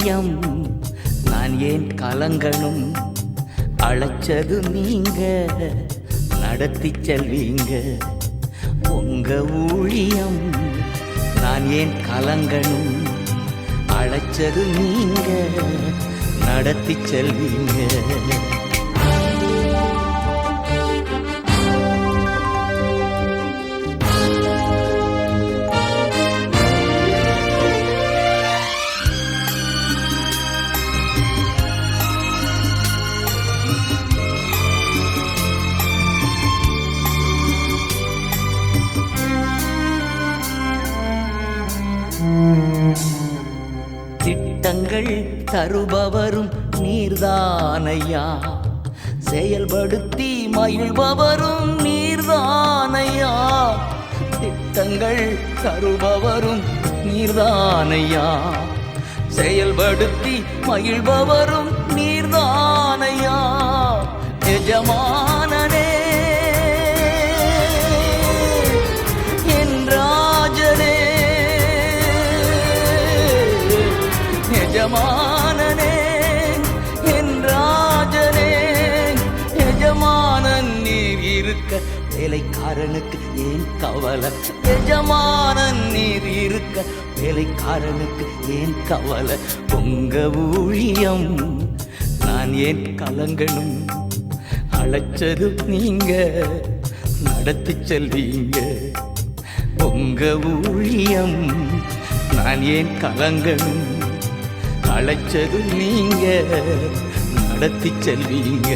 ஊழியம் நான் ஏன் கலங்கணும்? அழைச்சது நீங்க, நடத்தி செல்வீங்க. உங்க ஊழியம் நான் ஏன் கலங்கணும்? அழைச்சது நீங்க, நடத்தி செல்வீங்க. திட்டங்கள் தருபவரும் நீர்தானையா, செயல்படுத்தி மகிழ்பவரும் நீர்தானையா. திட்டங்கள் தருபவரும் நீர்தானையா, செயல்படுத்தி மகிழ்பவரும் நீர்தானையா. எஜமானனே எஜமானனே என் ராஜனே, எஜமானன் நீர் இருக்க வேலைக்காரனுக்கு ஏன் கவலை? எஜமானன் நீர் இருக்க வேலைக்காரனுக்கு ஏன் கவலை? உங்க ஊழியம் நான் ஏன் கலங்கணும்? அழைச்சது நீங்க, நடத்தி செல்வீங்க. உங்க ஊழியம் நான் ஏன் கலங்கணும்? அழைச்சது நீங்க, நடத்தி செல்வீங்க.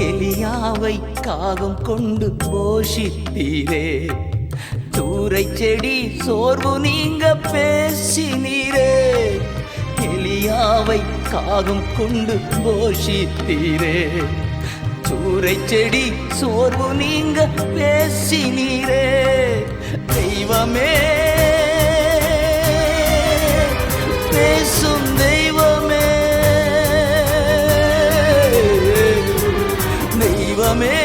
எலியாவை காகம் கொண்டு போஷித்தீரே, சூறை செடி சோர்வு நீங்க பேசினீரே. எலியாவை காகம் கொண்டு போஷித்தீரே, சூறை செடி சோர்வு நீங்க பேசினீரே. தெய்வமே, பேசும் தெய்வமே, தெய்வமே,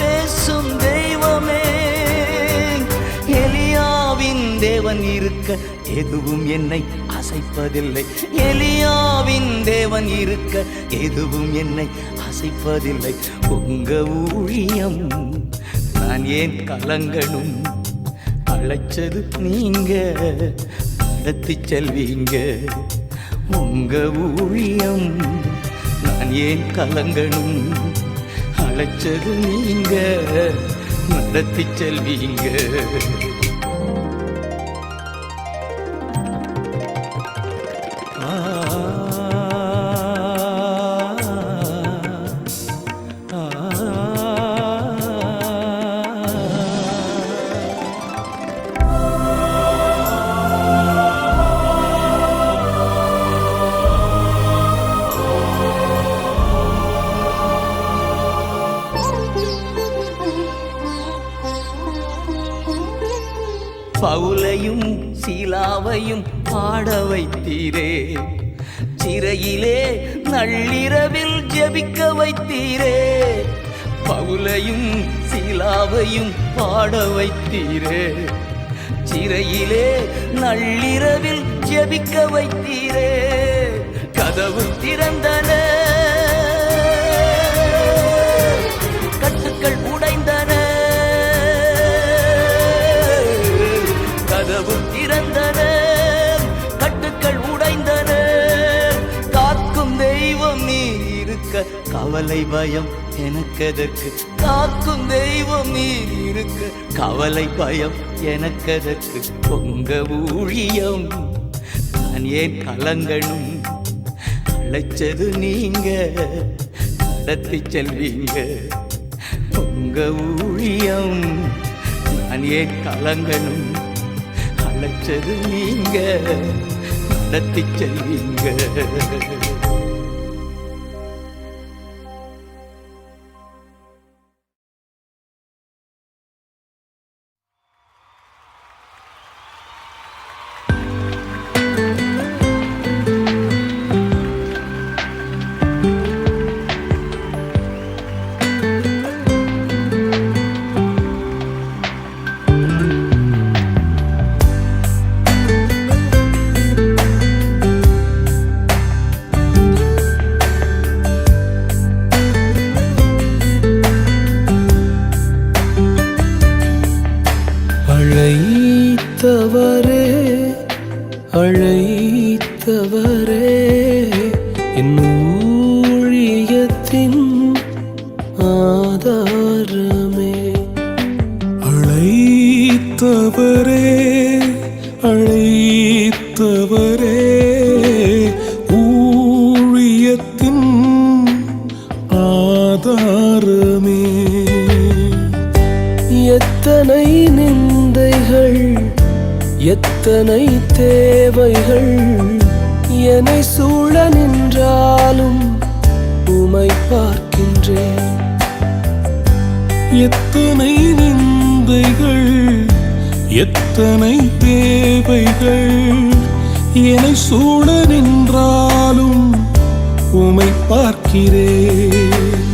பேசும் தெய்வமே. எலியாவின் தேவன் இருக்க எதுவும் என்னை அசைப்பதில்லை. எலியாவின் தேவன் இருக்க எதுவும் என்னை அசைப்பதில்லை. உங்க ஊழியம் நான் ஏன் கலங்கணும்? அழைச்சது நீங்க, நடத்தி செல்வீங்க. உங்க ஊழியம் நான் ஏன் கலங்கணும்? அழைச்சது நீங்க, நடத்தி செல்வீங்க. பவுலையும் சீலாவையும் பாட வைத்தீரே, சிறையிலே நள்ளிரவில் ஜெபிக்க வைத்தீரே. பவுலையும் சீலாவையும் பாட வைத்தீரே, சிறையிலே நள்ளிரவில் ஜெபிக்க வைத்தீரே. கதவு திறந்தன, கட்டுக்கள் உடைந்தன. கதவு திறந்தன, கட்டுக்கள் உடைந்தன. காக்கும் தெய்வம் நீ இருக்க கவலை பயம் எனக்கதற்கு? காக்கும் தெய்வம் நீ இருக்க கவலை பயம் எனக்கதற்கு? உங்க ஊழியம் நான் ஏன் கலங்கணும்? அழைச்சது நீங்க, நடத்தி செல்வீங்க. உங்க ஊழியம் நான் ஏன் கலங்கணும்? அழைச்சது நீங்க, நடத்தி செல்வீங்க. எத்தனை தேவைகள் என்னை சூழ நின்றாலும் உமை பார்க்கின்றேன். எத்தனை நிந்தைகள் எத்தனை தேவைகள் என்னை சூழ நின்றாலும் உமை பார்க்கிறேன்.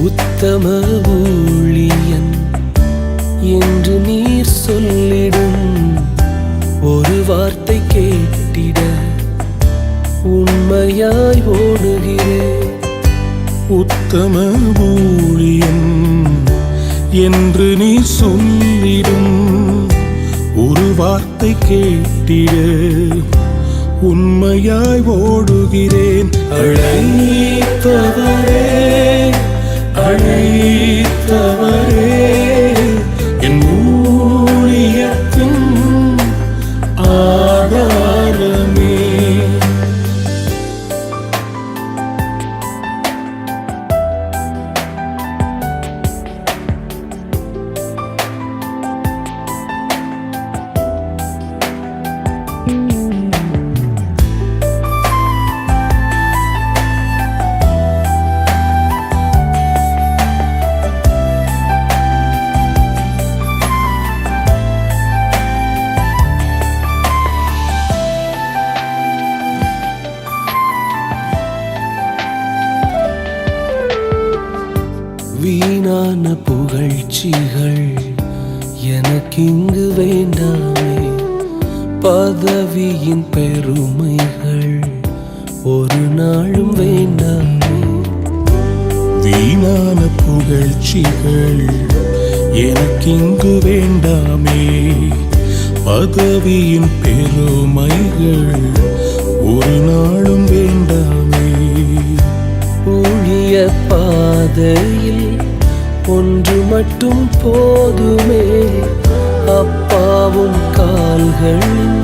உத்தம ஊழியன் என்று நீர் சொல்லிடும் ஒரு வார்த்தை கேட்டிட உண்மையாய் ஓடுகிறேன். உத்தம ஊழியன் என்று நீ சொல்லிடும் ஒரு வார்த்தை கேட்டிட உண்மையாய் ஓடுகிறேன். அழைத்தவரே அழைத்தவரே என் ஊழியத்தின் ஆதாரமே. வீணான புகழ்ச்சிகள் எனக்கிங்கு வேண்டாமே. பதவியின் பெருமைகள் ஒரு நாளும் வேண்டாமே. வீணான புகழ்ச்சிகள் எனக்கிங்கு வேண்டாமே. பதவியின் பெருமைகள் ஒரு நாளும் வேண்டாமே. ஊழிய பாதையில் ஒன்று மட்டும் போதுமே, அப்பாவும் கால்களின்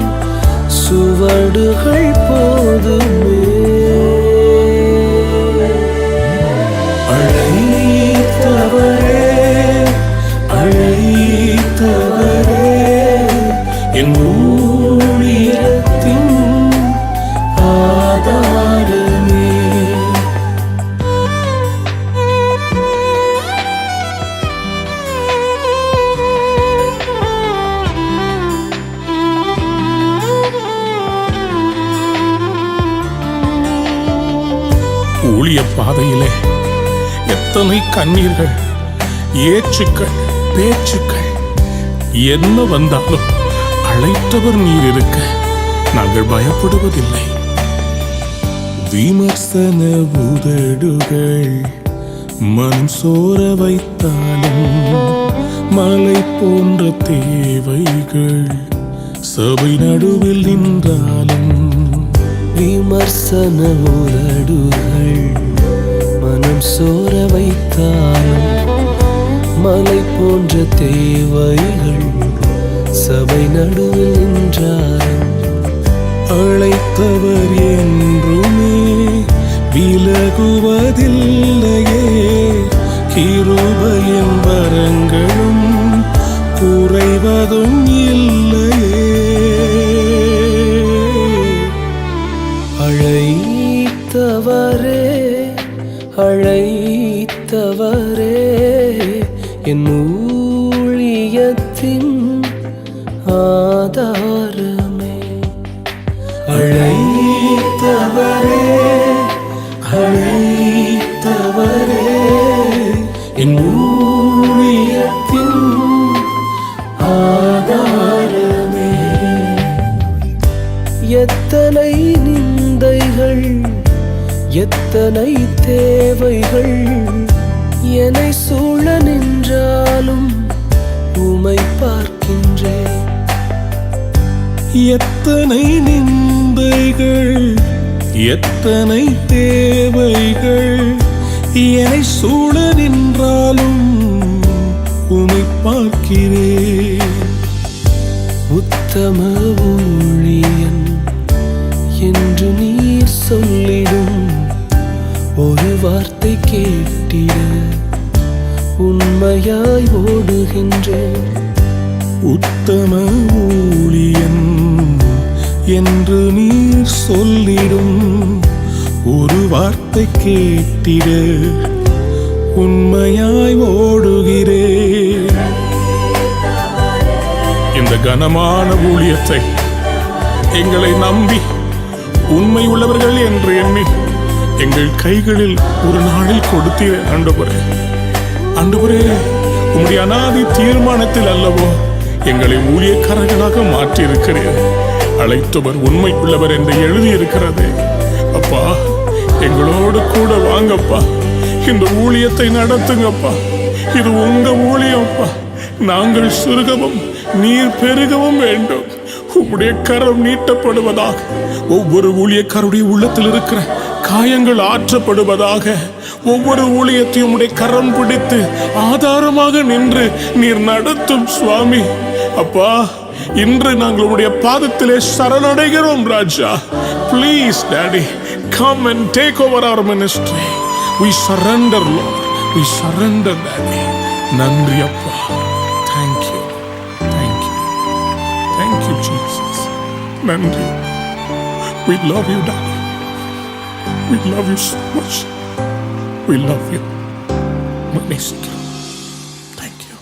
சுவடுகள் போதுமே. அழைத்தவரே அழைத்தவரே என் ஊழியத்தின் ஆதாரமே. ஊழிய பாதையிலே எத்தனை கண்ணீர்கள், ஏச்சுக்கள், பேச்சுக்கள் என்ன வந்தாலும் அழைத்தவர் நீர் இருக்க நாங்கள் பயப்படுவதில்லை. விமர்சன உதடுகள் மனம் சோர வைத்தாலும் மலை போன்ற தேவைகள் சபை நடுவில் நின்றாலும். விமர்சன உதடுகள் மனம் சோர வைத்தாலும் மலை போன்ற தேவைகள் சபை நடுவில் நின்றாலும். அழைத்தவர் என்றுமே விலகுவதில்லையே. கிருபையின் வரங்களும் குறைவதும் இல்லையே. அழைத்தவரே அழைத்தவரே என் ஊழியத்தின் ஆதாரமே. அழைத்தவரே அழைத்தவரே என் ஊழியத்தின் ஆதாரமே. எத்தனை நிந்தைகள் எத்தனை தேவைகள் என்னை சூழ நின்றாலும் உமை பார்க்கின்றேன். எத்தனை நிந்தைகள் எத்தனை தேவைகள் என்னை சூழ நின்றாலும் உமை பார்க்கிறேன். உத்தம ஊழியன் என்று நீர் சொல்லிடும் ஒரு வார்த்தை கேட்டிட உண்மையாய் ஓடுகின்றேன். உத்தம ஊழியன் ஊழியன் என்று நீர் சொல்லிடும் ஒரு வார்த்தை கேட்டிட உண்மையாய் ஓடுகிறேன். இந்த கனமான ஊழியத்தை எங்களை நம்பி உண்மை உள்ளவர்கள் என்று எண்ணி எங்கள் கைகளில் ஒரு நாளில் கொடுத்தீர் ஆண்டவரே. ஆண்டவரே, உம்முடைய அநாதி தீர்மானத்தில் அல்லவோ எங்களை ஊழியக்காரர்களாக மாற்றி இருக்கிறேன். அழைத்தவர் உண்மை உள்ளவர் என்று எழுதியிருக்கிறது. அப்பா, எங்களோடு கூட வாங்கப்பா, இந்த ஊழியத்தை நடத்துங்கப்பா. இது உங்க ஊழியம்ப்பா. நாங்கள் சுருகவும் நீர் பெருகவும் வேண்டும். உம்முடைய கரம் நீட்டப்படுவதாக. ஒவ்வொரு ஊழியக்காரருடைய உள்ளத்தில் இருக்கிற காயங்கள் ஆற்றப்படுவதாக. ஒவ்வொரு ஊழியத்தையும் உடைய கரம் பிடித்து ஆதாரமாக நின்று நீர் நடத்தும் சுவாமி. அப்பா, இன்று நாங்கள் உடைய பாதத்திலே சரணடைகிறோம் ராஜா. Please daddy, come and take over our ministry. We surrender, Lord. We surrender, Daddy. நன்றி அப்பா. Thank you. Thank you. Thank you, Jesus. நன்றி. We love you, Daddy. We love you so much. We love you. மன்னிச்சிக்கிறோம். Thank you.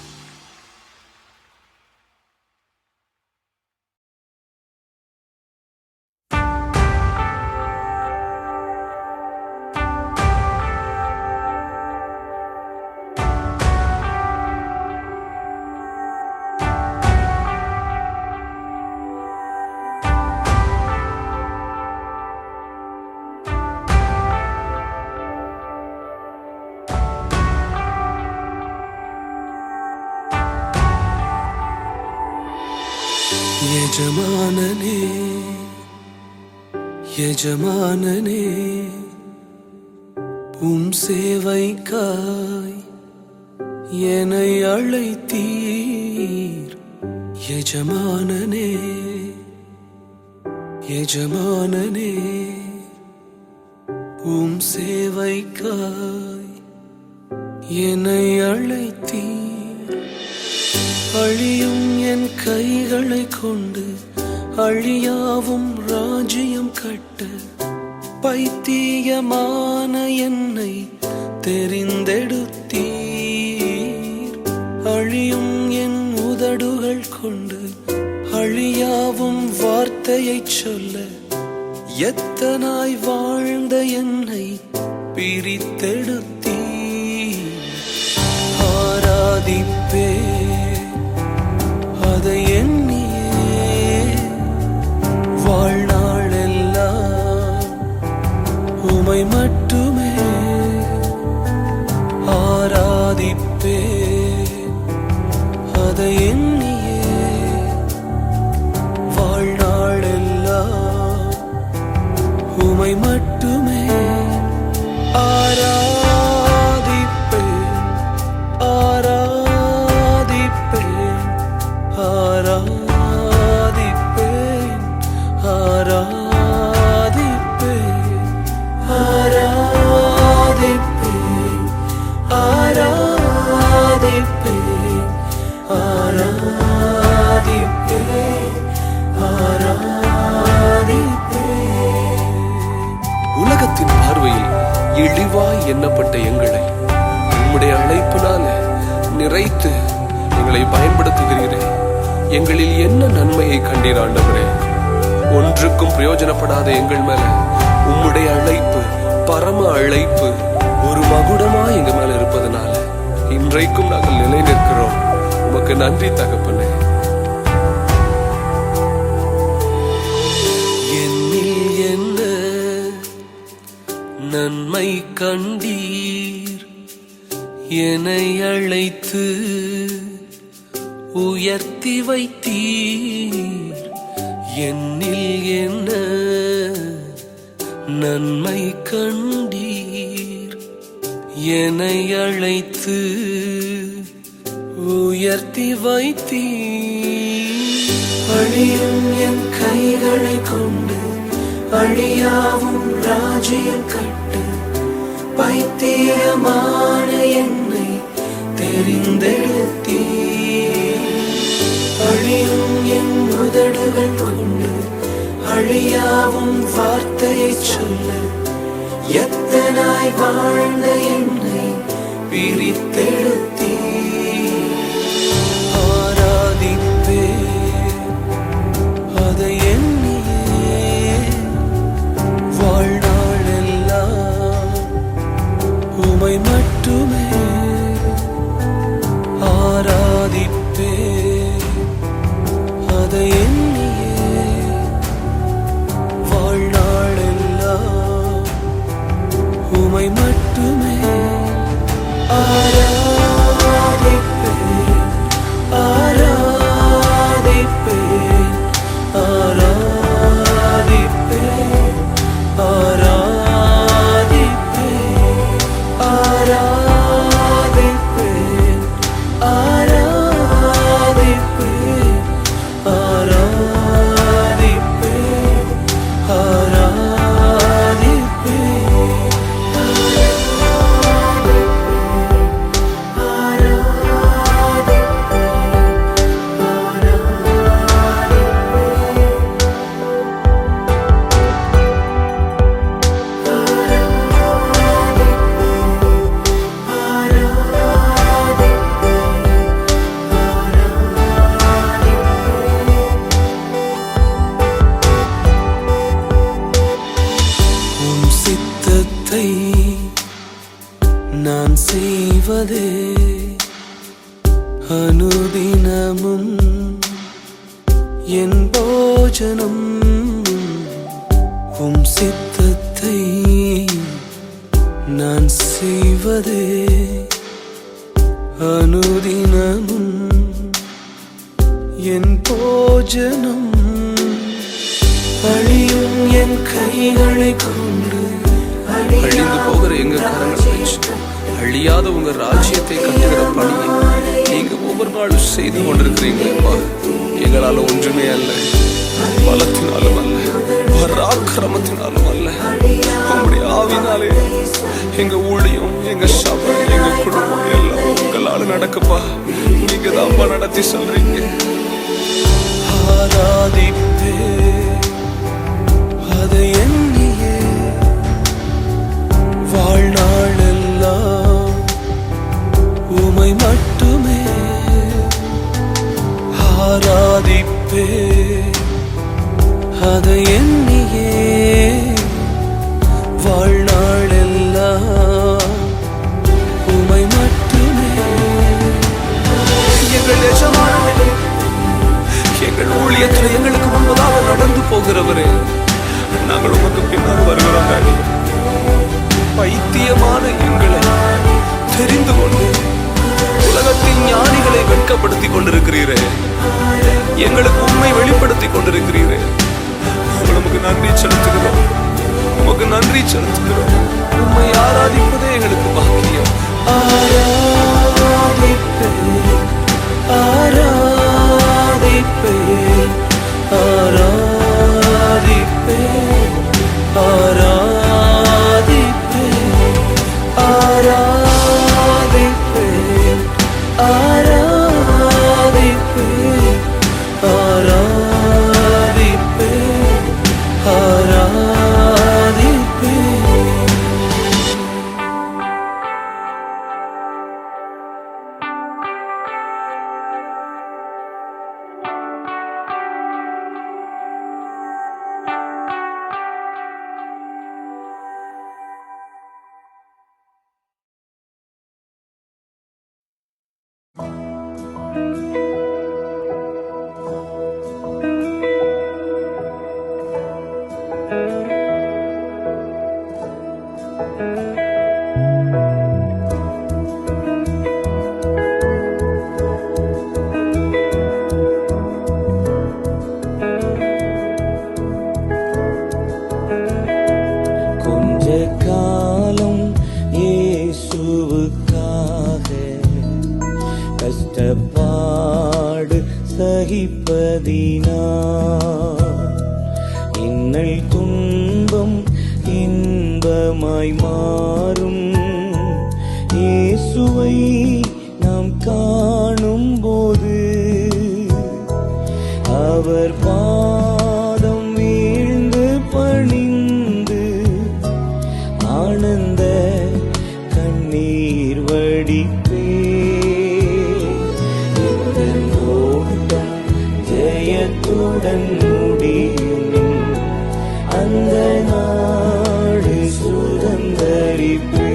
எஜமானனே, எஜமானனே, உம் சேவைக்காய் என்னை அழைத்தீர். எஜமானனே, எஜமானனே, உம் சேவைக்காய் என்னை அழைத்தீர். அழியும் என் கைகளை கொண்டு அழியாவும் ராஜ்யம் கட்ட பைத்தியமான என்னை தெரிந்தெடுத்தீர். அழியும் என் உதடுகள் கொண்டு அழியாவும் வார்த்தையை சொல்ல எத்தனாய் வாழ்ந்த என்னை பிரித்தெடுத்தீர். ஆராதிப்பே அதை எண்ணியே வாழ்நாளெல்லாம் உமை மட்டுமே ஆராதிப்பே. அதை எண்ணியே வாழ்நாளெல்லாம் உமை மட்டுமே ஆராதிப்பேன், ஆராதிப்பேன், ஆராதிப்பேன், ஆராதிப்பேன், ஆராதிப்பேன், ஆராதிப்பேன், ஆராதிப்பேன், ஆராதிப்பேன். உலகத்தின் பார்வையில் இழிவாய் எண்ணப்பட்ட எங்களை உம்முடைய அழைப்பினால நிறைத்து எங்களை பயன்படுத்துகிறீரே. எங்களில் என்ன நன்மையை கண்டீர் ஆண்டவரே? ஒன்றுக்கும் பிரயோஜனப்படாத எங்கள் மேல உம்முடைய அழைப்பு, பரம அழைப்பு ஒரு மகுடமா எங்க மேல இருப்பதனால இன்றைக்கும் நாங்கள் நிலை நிற்கிறோம். உமக்கு நன்றி தகப்பனே. என்னில் என்ன நன்மை கண்டீர்? என்னை அழைத்து உயர்த்தி வைத்தீர். என்னில் என்ன நன்மை கண்டீர்? என்னை அழைத்து உயர்த்தி வைத்தீர். அழியும் என் கைகளை கொண்டு அழியாவும் ராஜ்யம் கட்டு பைத்தியமான என்னை தெரிந்தெடுத்தீர். அழியும் என் உதடுகள் கொண்டு அழியாவும் வார்த்தையை சொல்ல எத்தனாய் வாழ்ந்த என்னை பிரித்தெடுத்தீ. ஆராதிப்பே அதை எண்ணியே வாழ்நாளெல்லாம் உமை மட்டுமே. ஆராதிப்பே அதை எண்ணியே வாழ்நாளெல்லாம் உமை மட்டுமே. ஆராதிப்பேன் ஆராதிப்பேன் ஆராதிப்பேன் ஆராதிப்பேன் ஆராதிப்பேன் ஆராதிப்பேன் ஆராதிப்பேன் நான் செய்வதே அனுதினமும் என் போஜனம். உம் சித்தத்தை நான் செய்வதே அனுதினமும் என் போஜனம். அழியும் என் கைகளை கொண்டு அழிந்து போகிற எங்க கரங்களை வச்சு அழியாத உங்க ராஜ்யத்தை கட்டுகிற பணியை நீங்க ஒவ்வொரு நாளும் செய்து கொண்டிருக்கிறீங்களேப்பா. எங்களால ஒன்றுமே அல்ல, பலத்தினாலும் அல்ல, பராக்கிரமத்தினாலும் அல்ல, உங்களுடைய ஆவினாலே எங்க ஊழியம், எங்க சபை, எங்க குடும்பம் எல்லாம் உங்களால நடக்குப்பா. நீங்க தான்ப்பா நடத்தி சொல்றீங்க. ஆராதிப்பே அதை எண்ணியே வாழ்நாளெல்லாம் உமை மட்டுமே. ஆராதிப்பே அதை எண்ணியே வாழ்நாளெல்லாம் உமை மட்டுமே. எங்கள் எஜமானனே, எங்கள் ஊழியத்தில் எங்களுக்கு முன்பதாக நடந்து போகிறவரே, நாங்கள் உமக்கு பின்னால் வருகிறோம். பைத்தியமான எங்களை தெரிந்து கொண்டு உலகத்தின் ஞானிகளை வெட்கப்படுத்திக் கொண்டிருக்கிறீரே, எங்களுக்கு உண்மை வெளிப்படுத்திக் கொண்டிருக்கிறீரே. உமக்கு நன்றி செலுத்துகிறோம், உமக்கு நன்றி செலுத்துகிறோம். உண்மை ஆராதிப்பதே எங்களுக்கு பாக்கியம். ஆராதிப்பேன் ஆராதிப்பேன் ஆராதிப்பேன் ஆராதிப்பேன் ஆராதிப்பேன் ஆராதிப்பேன் ஆராதிப்பேன் ஆராதிப்பேன். கொஞ்ச காலம் இயேசுவுக்காக கஷ்டப்பாடு சகிப்பதினால் இன்னல் துன்பம் இன்பமாய் மாறும். இயேசுவை நாம் காணும் போது அவர் கண்ணீர் வடிப்பே. எந்தன் ஓட்டம் ஜெயத்துடன் முடியும், அந்த நாடு சுதந்தரிப்பே.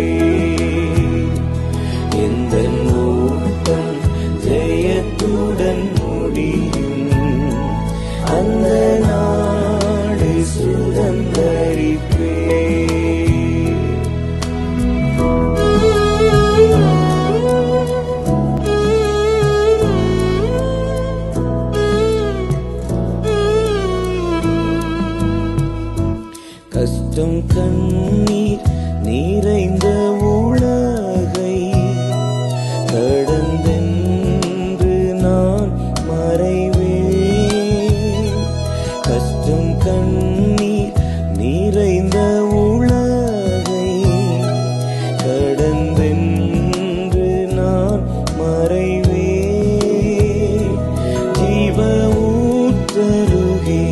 எந்தன் ஓட்டம் ஜெயத்துடன் முடியும், அந்த நாடு சுதந்தரிப்பே. கஷ்டம் கண்ணீர் நிறைந்த உலகை கடந்தென்று நான் மறைவேன். கஷ்டம் கண்ணீர் நிறைந்த உலகை கடந்தென்று நான் மறைவேன். ஜீவ ஊற்றருகே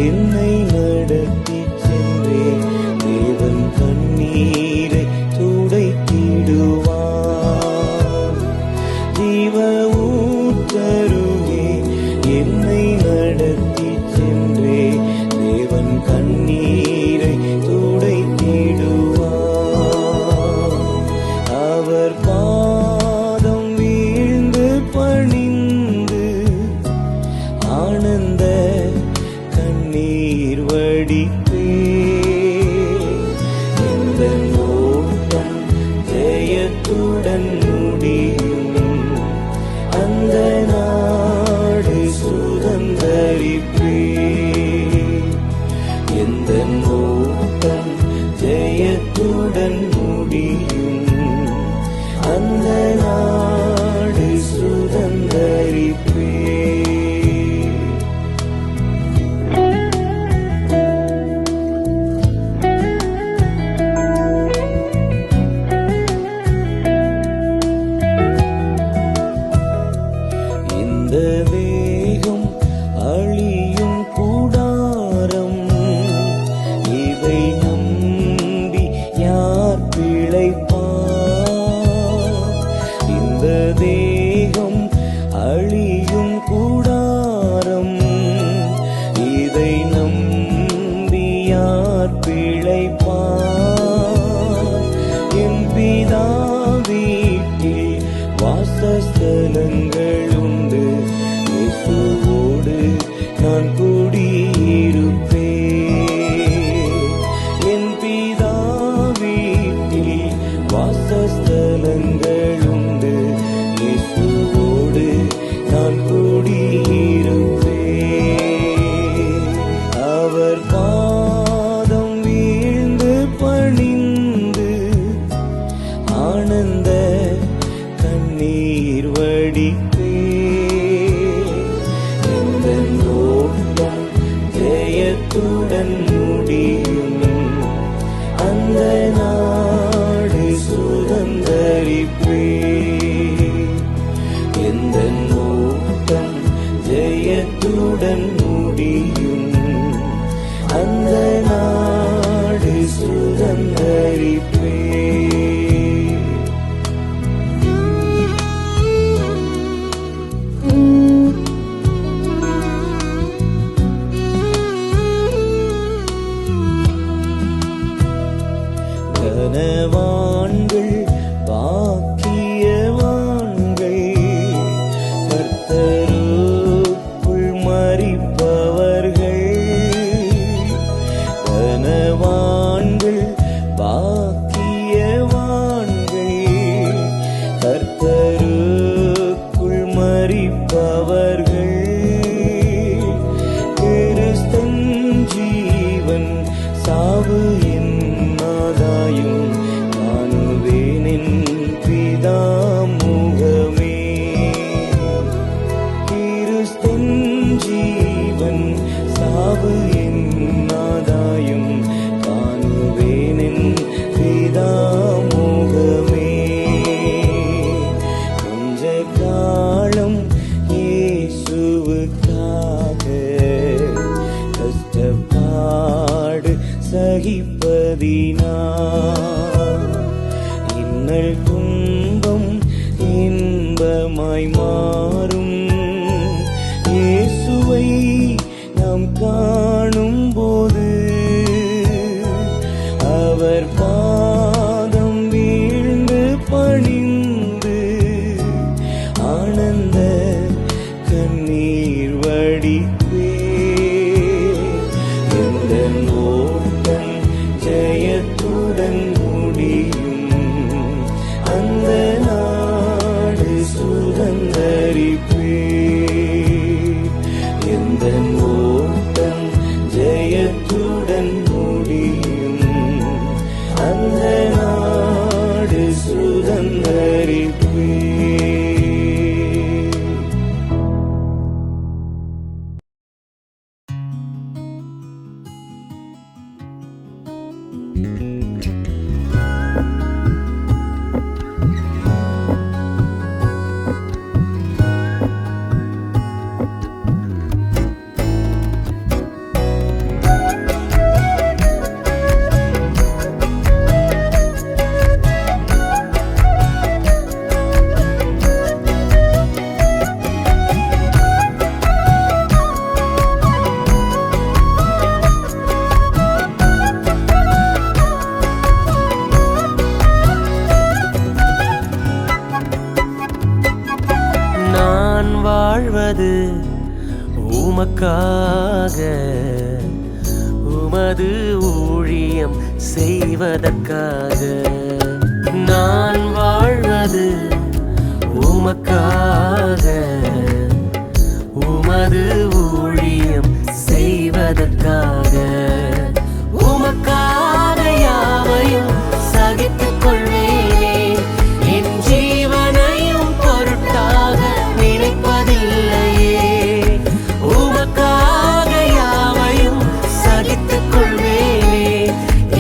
என்னை நடத்தி சென்றே, தேவன் கண்ணீரை துடைத்திடுவார். ஜீவ ஊற்றருகே என்னை நடத்தி சென்றே, தேவன் கண்ணீரை துடைத்திடுவார். அவர் பாதம் வீழ்ந்து பணிந்து ஆனந்த கண்ணீர் வடிப்பே. எந்தன் ஓட்டம் ஜெயத்துடன் முடியும், அந்த நாடு சுதந்தரிப்பே. எந்தன் ஓட்டம் ஜெயத்துடன் முடியும், அந்த நாடு சுதந்தரிப்பே. இந்த தேகம் அழியும் கூடாரம், இதை நம்பி யார் பிழைப்பார்? இந்த தேகம் அழியும் கூடாரம், இதை நம்பி யார் பிழைப்பார்? என் பிதா வீட்டில் வாசஸ்தலங்கள் உண்டு, இயேசுவோடு நான் குடியிருப்பேன். என் பிதா வீட்டில் வாசஸ்தலங்கள் உண்டு, இயேசுவோடு நான் குடியிருப்பேன். அவர் பாதம் வீழ்ந்து பணிந்து ஆனந்த கண்ணீர் வடிப்பே. எந்தன் ஓட்டம் ஜெயத்துடன் முடியும், அந்த நாடு சுதந்தரிப்பே. எந்தன் ஓட்டம் ஜெயத்துடன் முடியும், அந்த நாடு சுதந்தரிப்பே. கனவான்கள் பாக்கியவான்கள், கர்த்தருக்குள் மரிப்பவர்கள். கனவான்கள் பாக்கியவான்கள், கர்த்தருக்குள் மரிப்பவர்கள். கிறிஸ்தன் ஜீவன் சாவு என்னாதாயும் காணுவேனே, வாழ்வது உமக்காக, உமது ஊழியம் செய்வதற்காக. நான் வாழ்வது உமக்காக, உமது ஊழியம் செய்வதற்காக. உமக்காக யாவையும் சகித்துக் கொள்வேனே, என் ஜீவனையும் பொருட்டாக நினைப்பதில்லையே. உமக்காக யாவையும் சகித்துக் கொள்வேனே,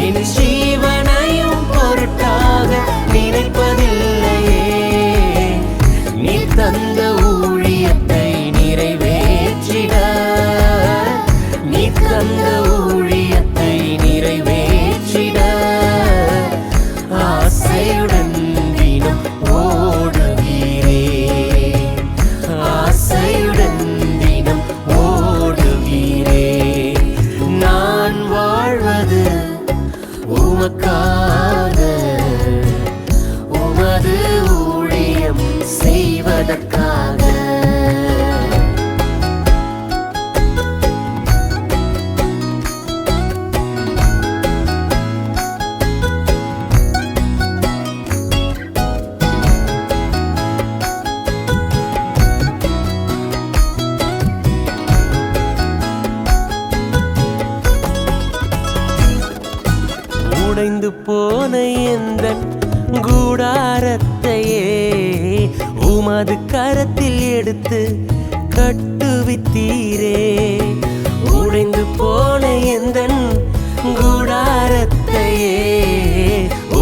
என் ஜீவனையும் பொருட்டாக நினைப்பதில்லையே. நீ தந்த ஊழியத்தை நிறைவேற்றிட, நீ தந்த ஊழியத்தை நிறைவேற்றிட ஆசையுடன் தினம் ஓடுகிறே, ஆசையுடன் தினம் ஓடுகிறே. நான் வாழ்வது உமக்காக, உமது ஊழியம் செய்வதற்காக. உடைந்து போன எந்தன் கூடாரத்தையே உமது கரத்தில் எடுத்து கட்டுவித்தீரே. உடைந்து போன எந்தன் கூடாரத்தையே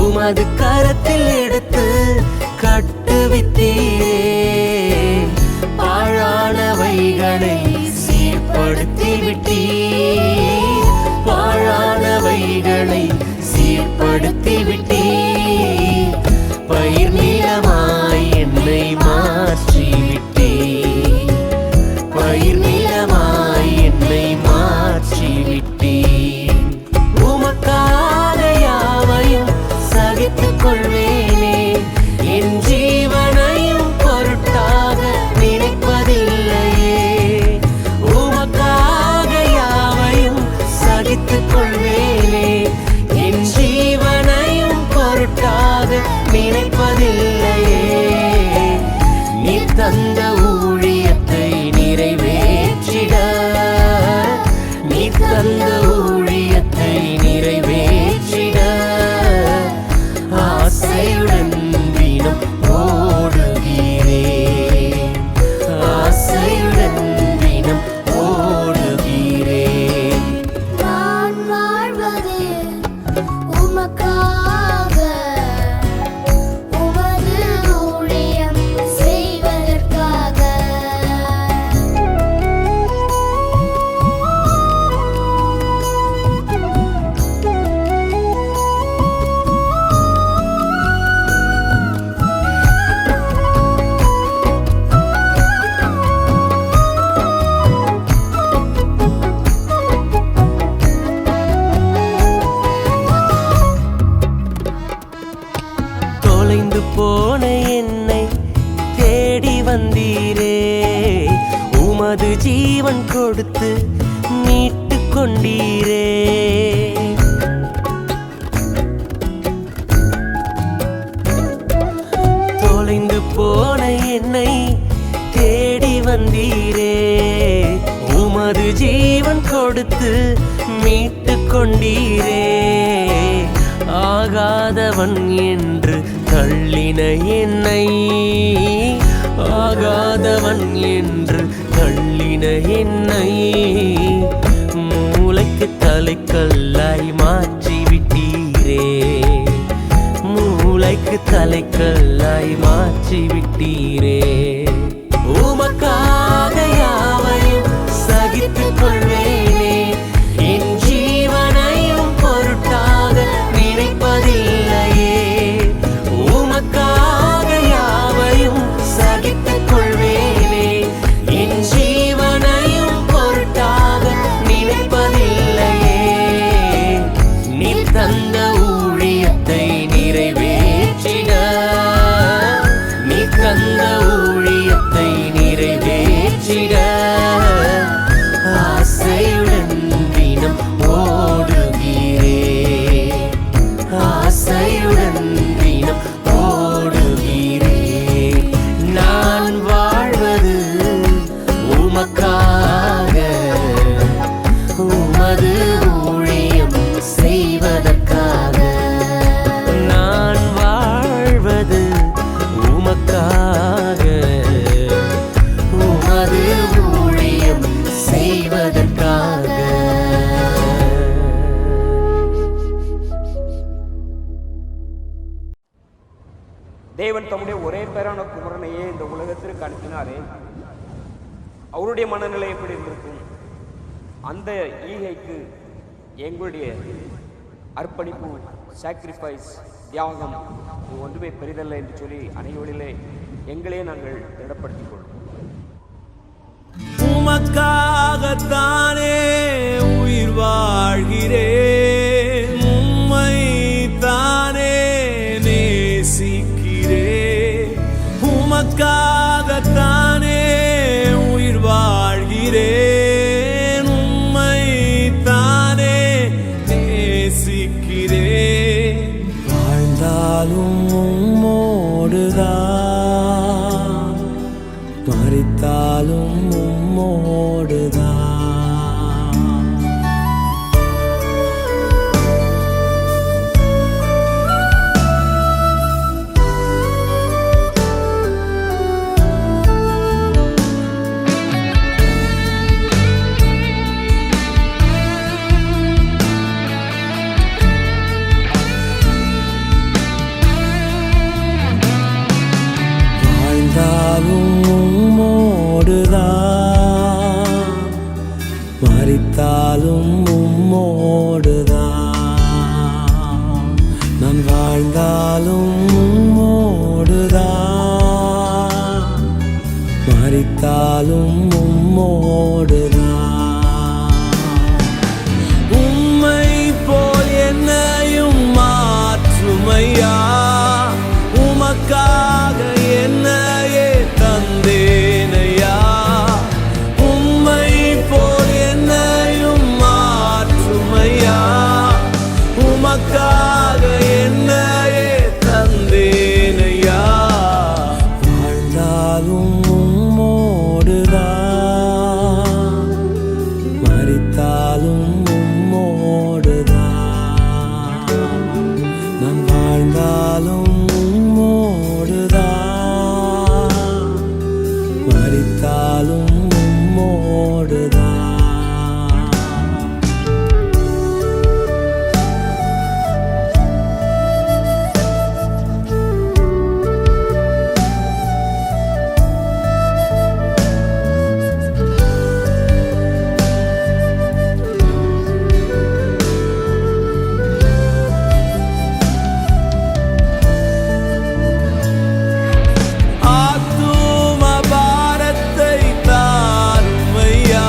உமது கரத்தில் எடுத்து கட்டுவித்தீரே. பாழானவைகளை சீர்படுத்தி விட்டீர், பாழானவைகளை சீர்படுத்தி விட்டீர். பயிர் நிலமாய் என்னை மாற்றி விட்டீர், பயிர் நிலமாய் என்னை மாற்றி விட்டீர். உமக்காக யாவையும் சகித்துக் கொள்வேனே, என் ஜீவனையும் பொருட்டாக நினைப்பதில்லையே. உமக்காக யாவையும் சகித்துக் கொள்வேனே, என் ஜீவனையும் பொருட்டாக நினைப்பதில்லையே. நீ தந்த ஊழியத்தை நிறைவேற்றிட, நீ தந்த ஊழியத்தை நிறைவேற்றிட ஆசையுடன் தினம் ஓடுகிறே, ஆசையுடன் தினம் ஓடுகிறே. நான் வாழ்வது உமக்காக, உமது ஊழியம் செய்வதற்காக. தொலைந்து போன என்னை தேடி வந்தீரே, உமது ஜீவன் கொடுத்து மீட்டு கொண்டீரே. தொலைந்து போன என்னை தேடி வந்தீரே, உமது ஜீவன் கொடுத்து மீட்டு கொண்டீரே. ஆகாதவன் என்று தள்ளின என்னை, ஆகாதவன் என்று தள்ளின என்னை மூளைக்கு தலைக்கல்லாய் மாற்றி விட்டீரே, மூளைக்கு தலைக்கல்லாய் மாற்றி விட்டீரே. உமக்காக யாவையும் சகித்துக் கொள்வேனே, என் ஜீவனையும் பொருட்டாக நினைப்பதில்லையே. உமக்காக யாவையும் சகித்துக் கொள்வேனே, என் ஜீவனையும் பொருட்டாக நினைப்பதில்லையே. நீ தந்த ஊழியத்தை நிறைவேற்றிட, நீ தந்த ஊழியத்தை நிறைவேற்றிட தேவன் தம்முடைய ஒரே பேரான குமரனையே இந்த உலகத்திற்கு அனுப்பினாரே, அவருடைய மனநிலை எப்படி இருந்திருக்கும்? அந்த ஈகைக்கு எங்களுடைய அர்ப்பணிப்பு, சாக்ரிஃபைஸ், தியாகம் இது ஒன்றுமே பெரிதல்ல என்று சொல்லி அனைவரிலே எங்களே நாங்கள் திடப்படுத்திக் கொள்வோம். உமக்காகத்தானே உயிர் வாழ்கிறேன், உம்மை தானே நேசிக்கிறேன். உமக்காகத்தானே உயிர் வாழ்கிறேன், உம்மை தானே நேசிக்கிறேன். வாழ்ந்தாலும் உம்மோடுதான், மரித்தாலும் உம்மோடுதான். வாழ்ந்தாலும் உம்மோடுதான், மரித்தாலும் உம்மோடுதான். நான் வாழ்ந்தாலும் உம்மோடுதான், மரித்தாலும் உம்மோடுதான். உம்மை போல் என்னையும் மாற்றுமையா, உமக்காக என்னையே தந்தேனையா. உம்மை போல் என்னையும் மாற்றுமையா, உமக்காக என்னையே தந்தேனையா. வாழ்ந்தாலும் உம்மோடுதான், மரித்தாலும் உம்மோடுதான். நான் வாழ்ந்தாலும் உம்மோடுதான், மரித்தாலும் உம்மோடுதான். ஆத்தும பாரத்தை தாருமையா,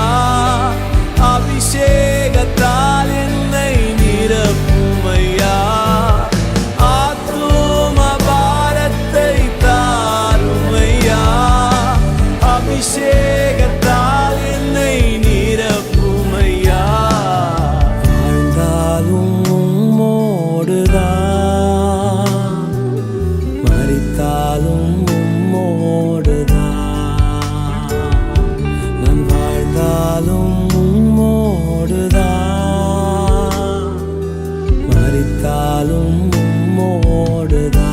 அபிஷேகத்தால் என்னை நிரப்புமையா. ஆத்தும பாரத்தை தாருமையா, அபிஷேகத்தால் என்னை நிரப்புமையா. வாழ்ந்தாலும் உம்மோடுதான், மரித்தாலும் உம்மோடுதான். நான் வாழ்ந்தாலும் உம்மோடுதான், மரித்தாலும் உம்மோடுதான்.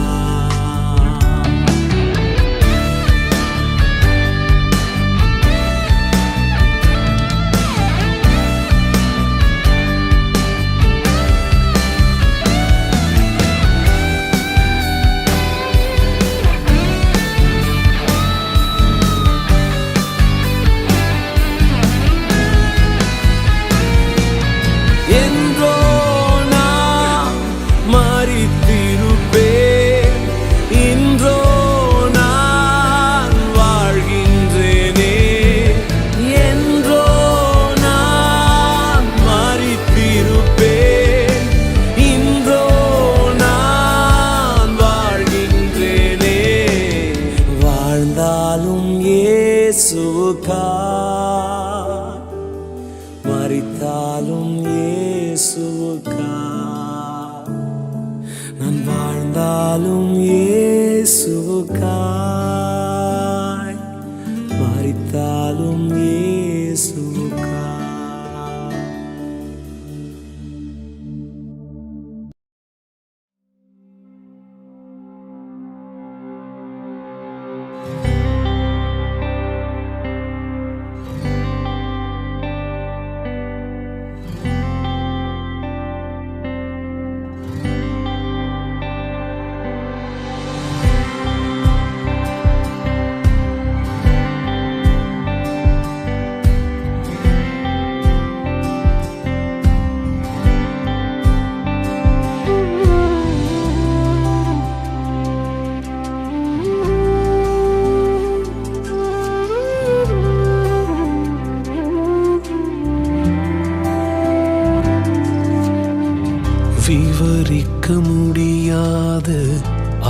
என்றோ நான் மரித்திருப்பேன், இன்றோ நான் வாழ்கின்றேனே. என்றோ நான் மரித்திருப்பேன், இன்றோ நான் வாழ்கின்றேனே. வாழ்ந்தாலும் இயேசுவுக்காய், மரித்தாலும் இயேசுவுக்காய். நான் வாழ்ந்தாலும் இயேசுவுக்காய், மரித்தாலும் இயேசுவுக்காய்.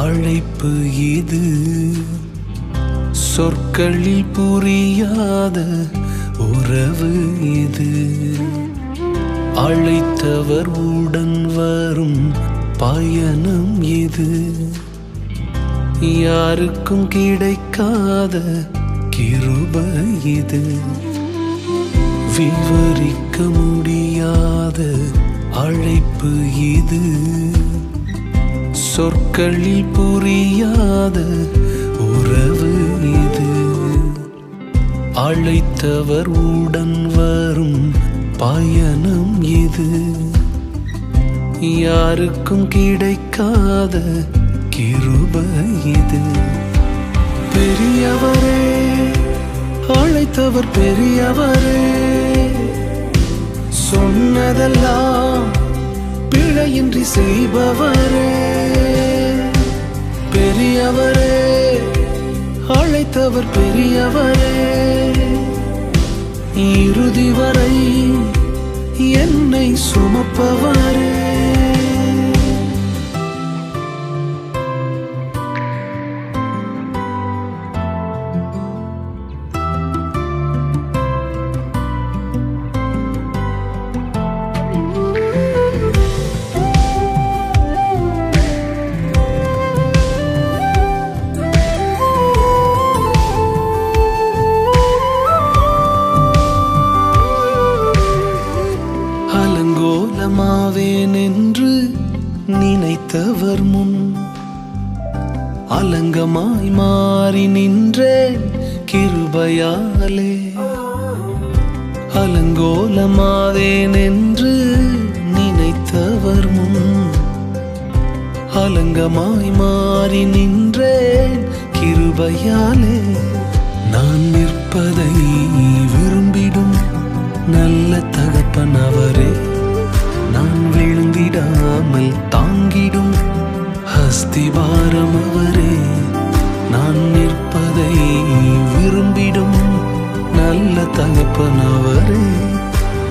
அழைப்பு இது சொற்களில் புரியாத உறவு இது அழைத்தவர் உடன் வரும் பயணம் இது யாருக்கும் கிடைக்காத கிருபை இது விவரிக்க முடியாத அழைப்பு இது சொற்களில் புரியாத உறவு இது அழைத்தவர் உடன் வரும் பயணம் இது யாருக்கும் கிடைக்காத கிருபை இது பெரியவரே அழைத்தவர் பெரியவரே சொன்னதெல்லாம் பிழையின்றி செய்பவரே பெரியவரே அழைத்தவர் பெரியவரே இறுதி வரை என்னை சுமப்பவரே என்று நினைத்தவர் முன் அலங்கமாய் மாறி நின்றேன் கிருபையாலே அலங்கோலமாவேன் என்று நினைத்தவர் முன் அலங்கமாய் மாறி நின்றேன் கிருபையாலே நான் நிற்பதை விரும்பிடும் நல்ல தகப்பன் அவரே நான் விழுந்திடாமல் தாங்கிடும் அஸ்திபாரம் அவரே நான் நிற்பதை விரும்பிடும் நல்ல தகப்பன் அவரே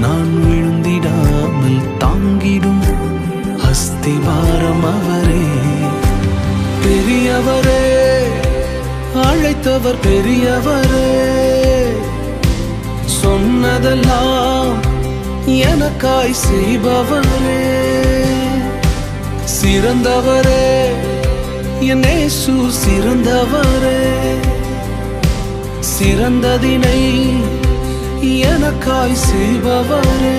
நான் விழுந்திடாமல் தாங்கிடும் அஸ்திபாரம் அவரே பெரியவரே அழைத்தவர் பெரியவரே சொன்னதெல்லாம் எனக்காய் செய்பவரே சிறந்தவரே என் இயேசு சிறந்தவரே சிறந்ததினை எனக்காய் செய்பவரே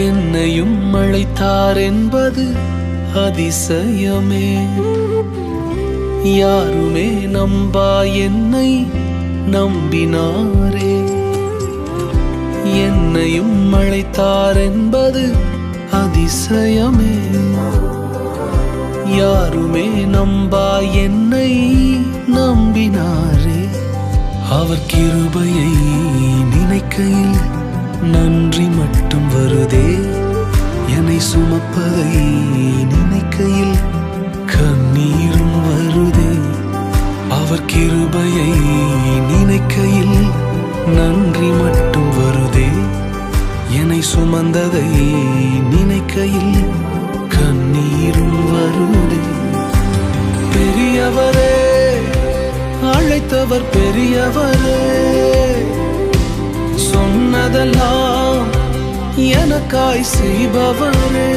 என்னையும் அழைத்தார் என்பது அதிசயமே யாருமே நம்பா என்னை நம்பினாரே என்னையும் அழைத்தார் என்பது அதிசயமே யாருமே நம்பா என்னை நம்பினாரே அவர் கிருபையை நினைக்கையில் நன்றி மட்டும் வருதே என்னை சுமப்பதை நினைக்கையில் கண்ணீரும் வருதே அவர் கிருபையை நினைக்கையில் நன்றி மட்டும் வருதே என்னை சுமந்ததை நினைக்கையில் கண்ணீரும் வருதே பெரியவரே அழைத்தவர் பெரியவரே சொன்னதெல்லாம் எனக்காய் செய்பவரே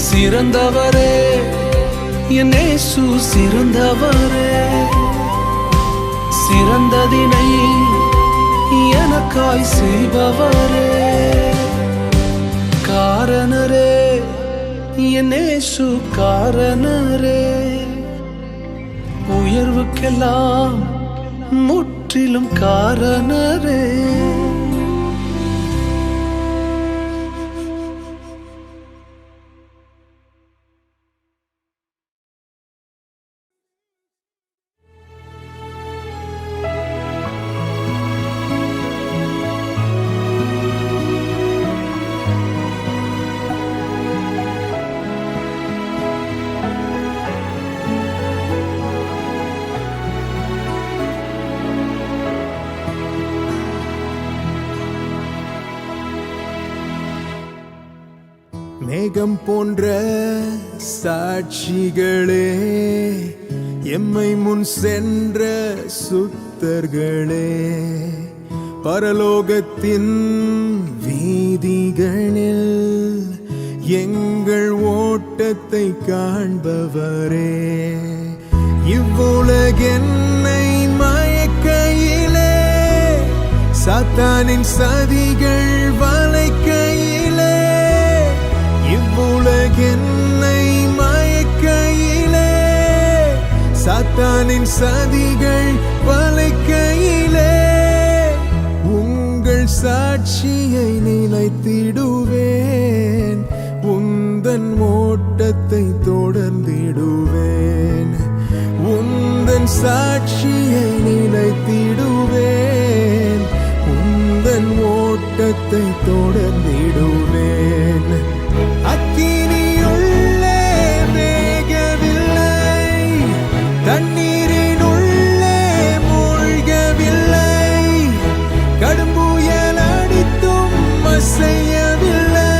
சிறந்தவரே என் இயேசு சிறந்தவரே சிறந்ததினை எனக்காய் செய்பவரே காரணரே என் இயேசு காரணரே உயர்வுக்கெல்லாம் முற்றிலும் காரணரே மேகம் போன்ற சாட்சிகளே, எம்மை முன் சென்ற சுத்தர்களே, பரலோகத்தின் வீதிகளில் எங்கள் ஓட்டத்தை காண்பவரே, இவ்வுலகென்னை மயக்கையிலே, சாத்தானின் சதிகள் வளைக்கையிலே, இவ்வுலகென்னை மயக்கையிலே, சாத்தானின் சதிகள் வளைக்கையிலே, உங்கள் சாட்சியை நிலைத்திடுவேன், உந்தன் ஓட்டத்தை தொடர்ந்திடுவேன், உந்தன் சாட்சியை நிலைத்திடுவேன், உந்தன் ஓட்டத்தை தொடர்ந்திடுவேன். அக்கினியுள்ளே வேகவில்லை, தண்ணீரினுள்ளே மூழ்கவில்லை, கடும்புயல் அடித்தும் அசையவில்லை,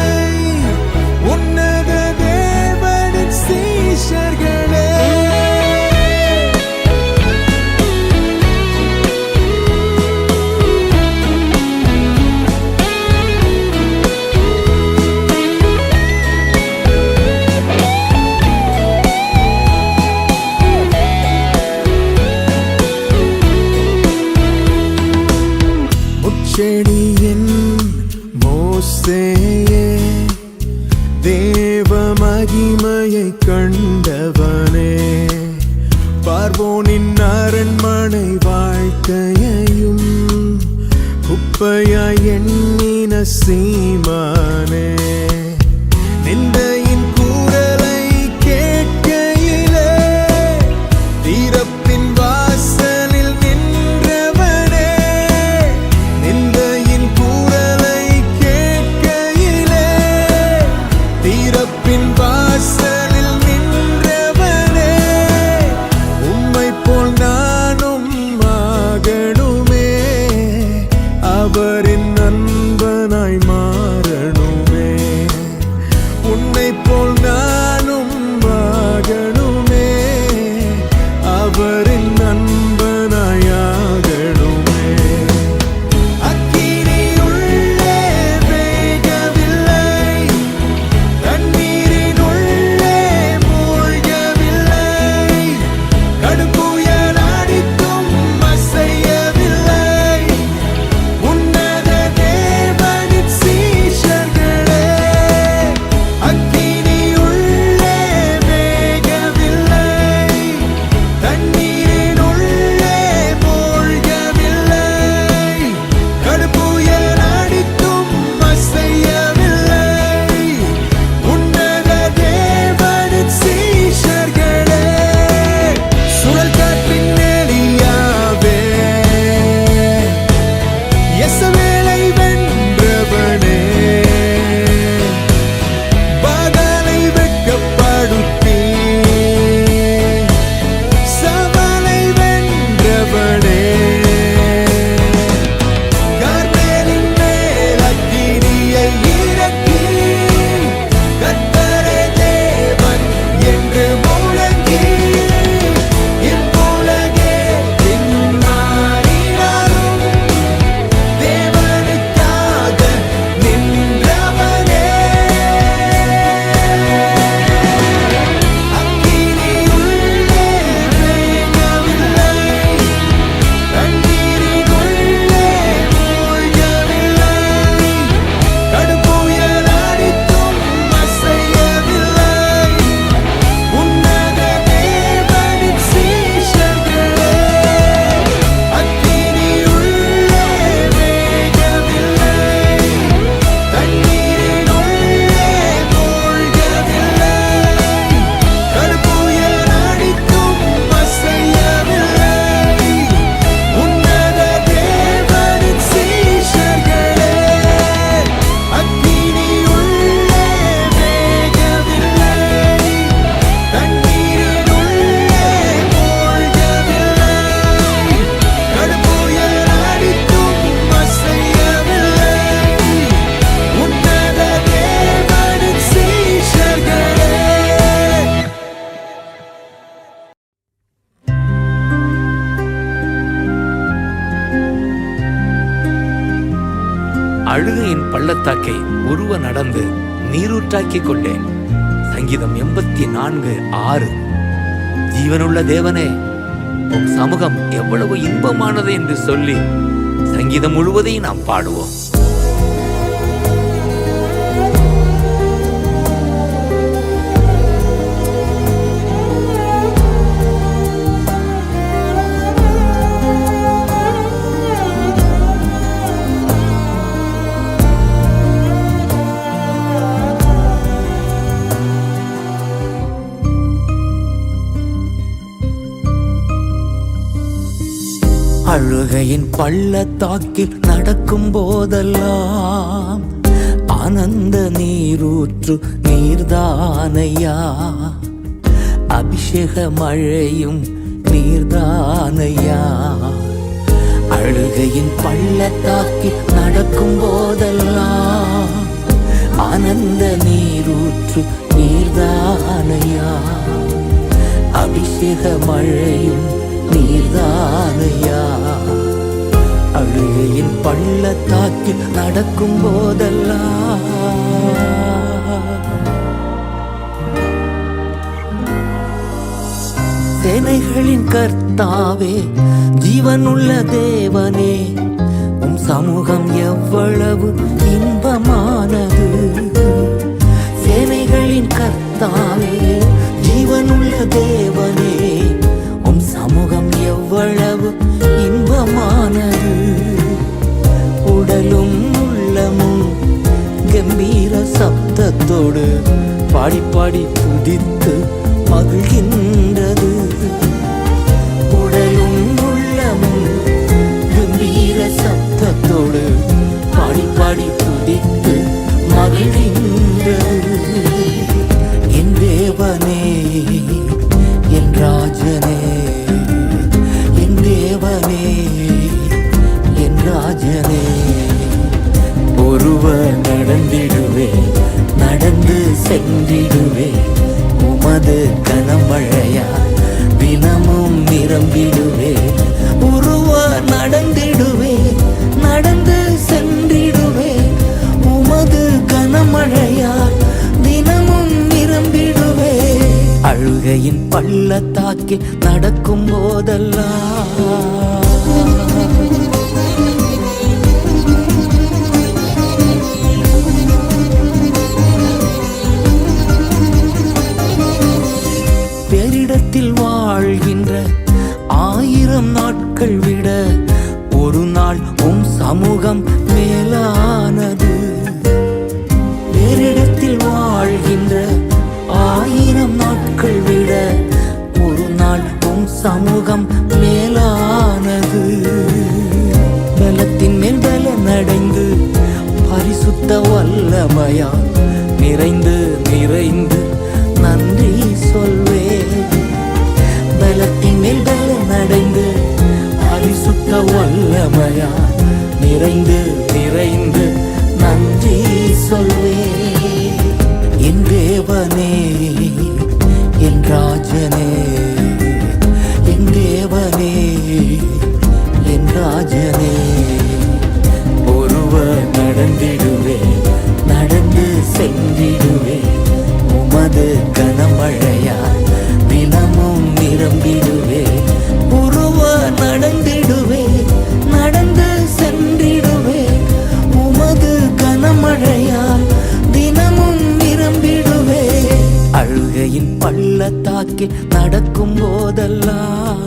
உன்னத தேவனின் சீஷர்களே. செடியின் மோசேயே, தேவ மகிமையை கண்டவனே, பார்வோனின் அரண்மனை வாழ்க்கையையும் குப்பையாய் எண்ணின சீமானே, நிந்தையின் குரலை கேட்கையிலே, தீரப்பின் வாசலில் நின்றவனே, நிந்தையின் குரலை கேட்கையிலே, தீரப்பின் வாசலில் நின்றவனே, உம்மை போல் நானும் ஆகணுமே, அவரின் நண்பனாய் மாறணுமே, உன்னை போல் நானும் ஆகணுமே, அவரின் நண்பனாய் ஆகணுமே. அக்கினியுள்ளே வேகவில்லை, தண்ணீரினுள்ளே மூழ்கவில்லை, கடும்புயல் அடித்தும் அசையவில்லை, உன்னத தேவனின் சீஷர்களே. அக்கினியுள்ளே வேகவில்லை, தண்ணீரினுள்ளே மூழ்கவில்லை, கடும்புயல் அடித்தும் அசையவில்லை, உன்னத தேவனின் சீஷர்களே. சுழல் காற்றின் எலியாவே, யெசபேலை வென்றவனே, பாகாலை வெட்கப்படுத்தி சவாலை வென்றவனே, கார்மேலின் மேல் அக்கினியை இறக்கி, கர்த்தரே தேவன் என்று முழங்கி, இவ்வுலகே பின்மாறினாலும் தேவனுக்காக நின்றவனே. அக்கினியுள்ளே வேகவில்லை, அழுகையின் பள்ளத்தாக்கை உருவ நடந்து நீரூற்றாக்கிக் கொண்டேன். சங்கீதம் 84:6. ஜீவனுள்ள தேவனே, உம் சமூகம் எவ்வளவு இன்பமானது என்று சொல்லி சங்கீதம் முழுவதையும் நாம் பாடுவோம். அழுகையின் பள்ளத்தாக்கில் நடக்கும் போதெல்லாம் ஆனந்த நீரூற்று நீர்தானையா, அபிஷேக மழையும் நீர்தானையா. அழுகையின் பள்ளத்தாக்கில் நடக்கும் போதெல்லாம் ஆனந்த நீரூற்று நீர்தானையா, அபிஷேக மழையும் நீர்தானையா. அழுகையின் பள்ளத்தாக்கில் நடக்கும் போதெல்லாம் சேனைகளின் கர்த்தாவே, ஜீவனுள்ள தேவனே, உம் சமூகம் எவ்வளவு இன்பமானது. சேனைகளின் கர்த்தாவே, ஜீவனுள்ள தேவனே, சமூகம் எவ்வளவு இன்பமானது. உடலும் உள்ளமும் கம்பீர சப்தத்தோடு பாடி பாடி துதித்து மகிழ்கின்றது. உடலும் உள்ளமும் கம்பீர சப்தத்தோடு பாடி பாடி துதித்து மகிழ்கின்றது. என் தேவனே, என் ராஜனே, என் தேவனே, என் ராஜனே. ஒருவர் நடந்திடுவே, நடந்து சென்றிடுவே, உமது கனமழையா தினமும் நிரம்பிடுவே. ஒருவர் நடந்திடுவே, நடந்து சென்றிடுவே, உமது கனமழையா தினமும் நிரம்பிடுவே. அழுகையின் பள்ளத்தாக்கில் நடக்கும் போதெல்லாம் பேரிடத்தில் வாழ்கின்ற 1000 நாட்கள் விட ஒரு நாள் உம் சமூகம் மேலானது. பேரிடத்தில் வாழ்கின்ற 1000 நாட்கள் விட ஒரு நாள் உம் சமூகம் மேலானது. பலத்தின் மேல் பலம் அடைந்து பரிசுத்த வல்லமையா நிறைந்து நிறைந்து நன்றி சொல்வே. பலத்தின் மேல் பலம் அடைந்து பரிசுத்த வல்லமையா நிறைந்து நிறைந்து நன்றி சொல்வே. என் தேவனே, என் ராஜனே, என் தேவனே, என் ராஜனே. ஒருவர் நடந்திடுவே, நடந்து சென்றிடுவே, உமது கனமழையா தினமும் நிரம்பிடுவே. ஒருவர் நடந்திடுவே, நடந்து சென்றிடுவே, உமது கனமழையா தினமும் நிரம்பிடுவே. அழுகையின் பள்ளத்தாக்கில் நடக்கும் போதெல்லாம்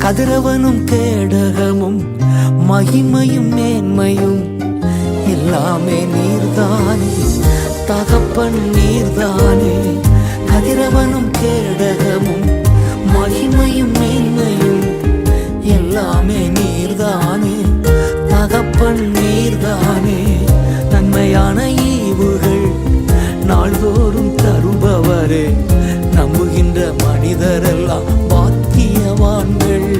கதிரவனும் கேடகமும் மகிமையும் மேன்மையும் எல்லாமே நீர்தானே, தகப்பன் நீர்தானே. கதிரவனும் கேடகமும் மகிமையும் மேன்மையும் எல்லாமே நீர்தானே, தகப்பன் நீர்தானே. நன்மையான ஈவுகள் நாள்தோறும் தருபவரே, நம்புகின்ற மனிதரெல்லாம் பார்த்து பாக்கியவான்கள்.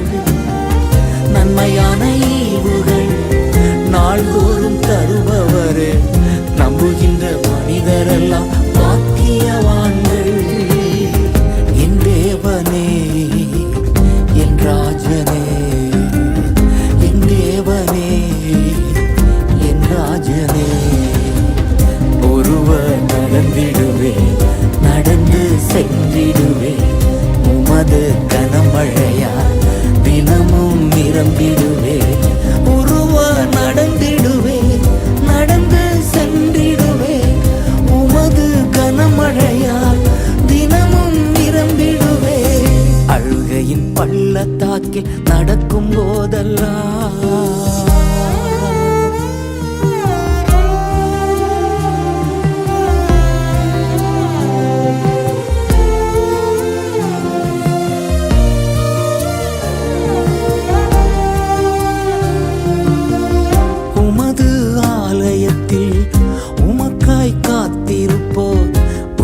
நன்மையான ஈவுகள் நாள்தோறும் தருபவரே, நம்புகின்ற மனிதரெல்லாம் பாக்கியவான்கள். என் தேவனே, என் ராஜனே, என் தேவனே, என் ராஜனே. ஒருவர் நடந்திடுவே, நடந்து சென்றிடுவே, உமது கனமழையா தினமும் நிரம்பிடுவே. ஒருவர் நடந்திடுவே, நடந்து சென்றிடுவே, உமது கனமழையால் தினமும் நிரம்பிடுவே. அழுகையின் பள்ளத்தாக்கில் நடக்கும் போதெல்லாம் உமது ஆலயத்தில் உமக்காய் காத்திருப்போ,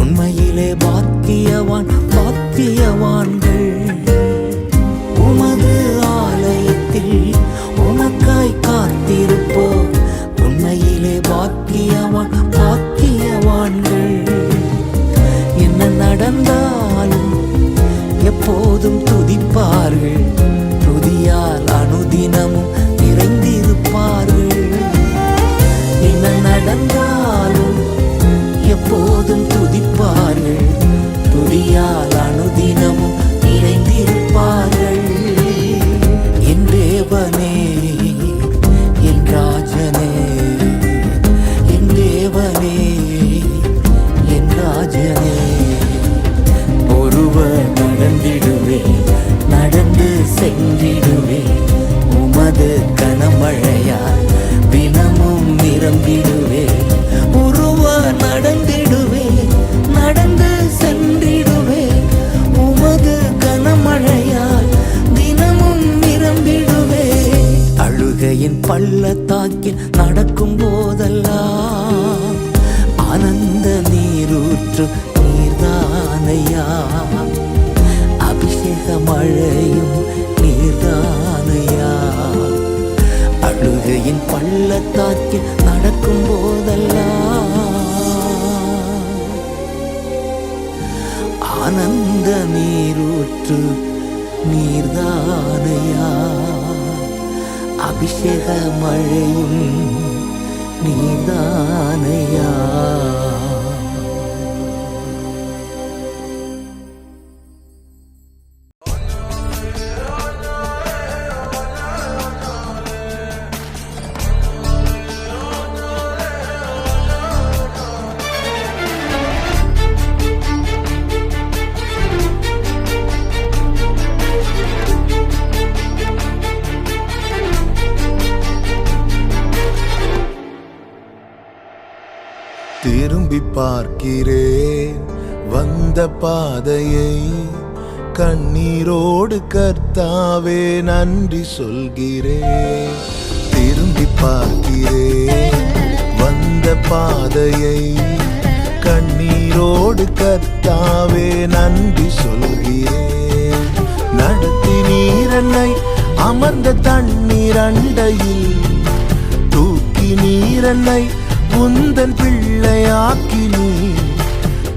உண்மையிலே பாக்கியவான் பாக்கியவான்கள். உமது ஆலயத்தில் உமக்காய் காத்திருப்போ, உண்மையிலே பாக்கியவான் பாக்கியவான்கள். என்ன நடந்தாலும் எப்போதும் துதிப்பார்கள், துதியால் அனுதினமும் நிறைந்திருப்பார்கள். என்ன நடந்தாலும் எப்போதும் துதிப்பார்கள், துதியால் அனுதினமும் நிறைந்திருப்பார்கள். என் தேவனே, என் ராஜனே, என் தேவனே, என் ராஜனே. ஒருவர் நடந்திடுவே, நடந்து சென்றிடுவே, உமது கனமழையால் தினமும் நிரம்பிடுவே. ஒருவர் நடந்திடுவே, நடந்து சென்றிடுவே, உமது கனமழையால் தினமும் நிரம்பிடுவே. அழுகையின் பள்ளத்தாக்கில் நடக்கும் போதெல்லாம் ஆனந்த நீரூற்று நீர்தானையா, அபிஷேக மழையும் நீர்தானையா. அழுகையின் பள்ளத்தாக்கில் நடக்கும் போதெல்லாம் ஆனந்த நீரூற்று நீர்தானையா, அபிஷேக மழையும் நீர்தானையா. திரும்பி பார்க்கிறேன் வந்த பாதையை, கண்ணீரோடு கர்த்தாவே நன்றி சொல்கிறேன். திரும்பி பார்க்கிறேன் வந்த பாதையை, கண்ணீரோடு கர்த்தாவே நன்றி சொல்கிறேன். நடத்தி நீரன்னை அமர்ந்த தண்ணீர் அண்டையில், தூக்கி நீரன்னை உந்தன் பிள்ளையாக்கி நீ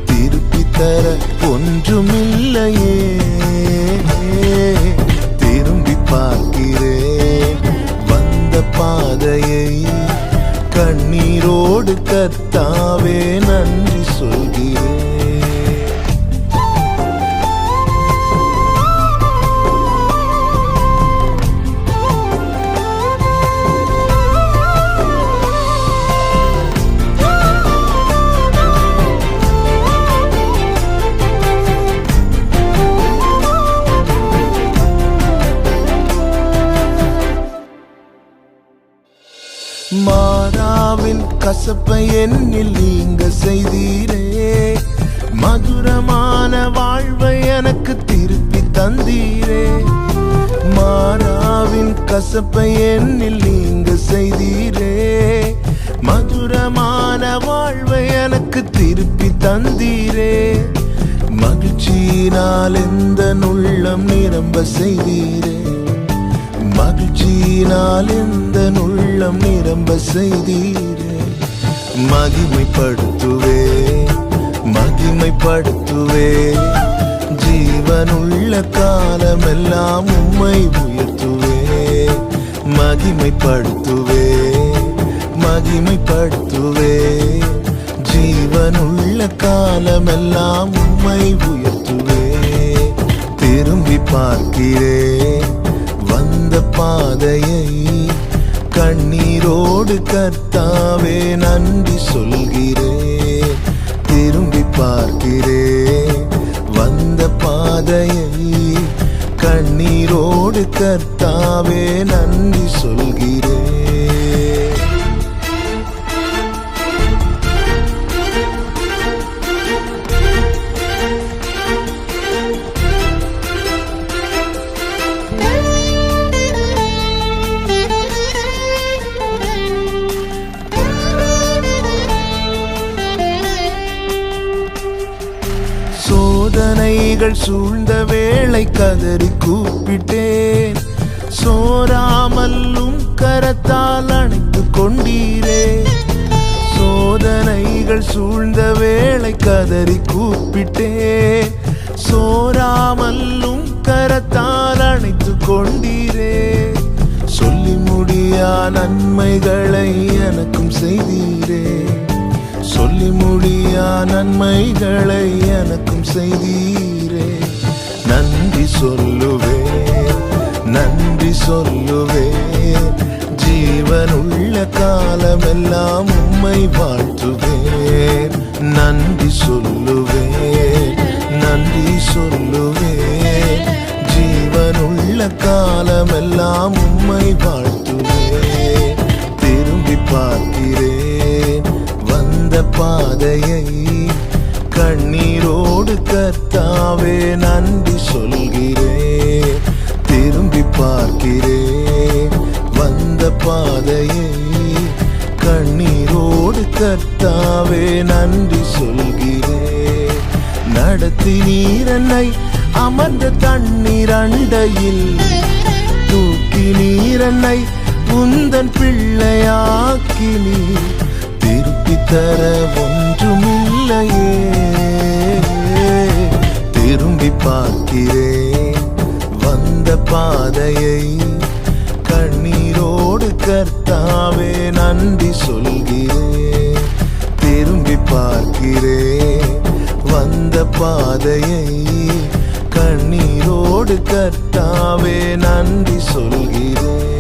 திருப்பி தர ஒன்றுமில்லையே. திரும்பி பார்க்கிறேன் வந்த பாதையை, கண்ணீரோடு கர்த்தாவே நன்றி சொல்கிறேன். மாறாவின் கசப்பை என்னில் நீங்க செய்தீரே, மதுரமான வாழ்வை எனக்கு திருப்பி தந்தீரே. மாறாவின் கசப்பை என்னில் நீங்க செய்தீரே, மதுரமான வாழ்வை எனக்கு திருப்பி தந்தீரே. மகிழ்ச்சி மகிழ்ச்சியினால் எந்த உள்ளம் நிரம்ப செய்தீரே, மகிழ்ச்சியினால் எந்த உள்ளம் நிரம்ப செய்தீரே. மகிமைப்படுத்துவே மகிமைப்படுத்துவே, ஜீவனுள்ள காலமெல்லாம் உம்மை உயர்த்துவே. மகிமைப்படுத்துவே மகிமைப்படுத்துவே, ஜீவனுள்ள காலமெல்லாம் உம்மை உயர்த்துவே. திரும்பி பார்க்கிறேன் வந்த பாதையை, கண்ணீரோடு கர்த்தாவே நன்றி சொல்கிறேன். திரும்பி பார்க்கிறேன் வந்த பாதையை, கண்ணீரோடு கர்த்தாவே நன்றி சொல்கிறேன். சோதனைகள் சூழ்ந்த வேளை கதறி கூப்பிட்டேன், சோராமல்லும் கரத்தால் அணைத்து கொண்டீரே. சோதனைகள் சூழ்ந்த வேளை கதறி கூப்பிட்டேன், சோராமல்லும் கரத்தால் அணைத்து கொண்டீரே. சொல்லி முடியா நன்மைகளை எனக்கும் செய்தீரே, சொல்லி முடியா நன்மைகளை எனக்கும் செய்தீரே. நன்றி சொல்லுவே நன்றி சொல்லுவே, ஜீவனுள்ள காலமெல்லாம் உம்மை வாழ்த்துவேன். நன்றி சொல்லுவே நன்றி சொல்லுவே, ஜீவனுள்ள காலமெல்லாம் உம்மை வாழ்த்துவேன். திரும்பி பார்க்கிறேன் வந்த பாதையை, கண்ணீரோடு கர்த்தாவே நன்றி சொல்கிறேன். திரும்பி பார்க்கிறேன் வந்த பாதையை, கண்ணீரோடு கர்த்தாவே நன்றி சொல்கிறேன். நடத்தி நீரன்னை அமர்ந்த தண்ணீர் அண்டையில், தூக்கி நீரன்னை உந்தன் பிள்ளையாக்கி நீர் திருப்பி தர ஒன்றுமில்லையே. திரும்பி பார்க்கிறேன் வந்த பாதையை, கண்ணீரோடு கர்த்தாவே நன்றி சொல்கிறேன். திரும்பி பார்க்கிறேன் வந்த பாதையை, கண்ணீரோடு கர்த்தாவே நன்றி சொல்கிறேன்.